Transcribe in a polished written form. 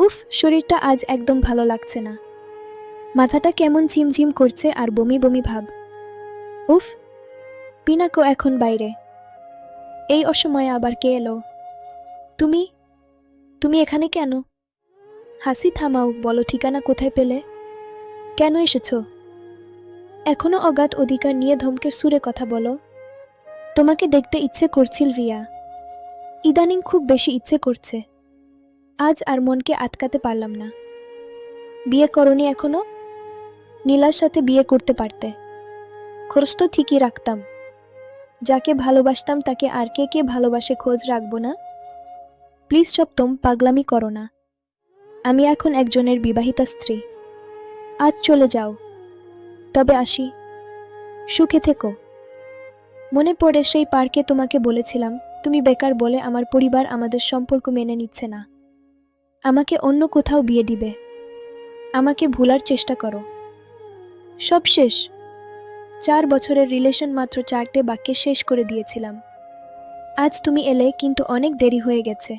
উফ, শরীরটা আজ একদম ভালো লাগছে না। মাথাটা কেমন ঝিমঝিম করছে আর বমি বমি ভাব। উফ, পিনাকো এখন বাইরে। এই অসময়ে আবার কে এলো? তুমি তুমি এখানে কেন? হাসি থামাও, বলো ঠিকানা কোথায় পেলে? কেন এসেছো? এখনো অগাধ অধিকার নিয়ে ধমকের সুরে কথা বলো। তোমাকে দেখতে ইচ্ছে করছিল রিয়া, ইদানিং খুব বেশি ইচ্ছে করছে। আজ আর মনকে আটকাতে পারলাম না। বিয়ে করনি এখনো? নীলার সাথে বিয়ে করতে পারতে। খোঁজ তো ঠিকই রাখতাম। যাকে ভালোবাসতাম তাকে আর কে কে ভালোবাসে খোঁজ রাখবো না? প্লিজ সপ্তম, পাগলামি করো না। আমি এখন একজনের বিবাহিতা স্ত্রী। আজ চলে যাও। তবে আসি। সুখে থেকো। মনে পড়ে সেই পার্কে তোমাকে বলেছিলাম তুমি বেকার বলে আমার পরিবার আমাদের সম্পর্ক মেনে নিচ্ছে না। আমাকে অন্য কোথাও বিয়ে দিবে। আমাকে ভুলার চেষ্টা করো। সব শেষ। 4 বছরের রিলেশন মাত্র 4টে বাক্যে শেষ করে দিয়েছিলাম। আজ তুমি এলে, কিন্তু অনেক দেরি হয়ে গেছে।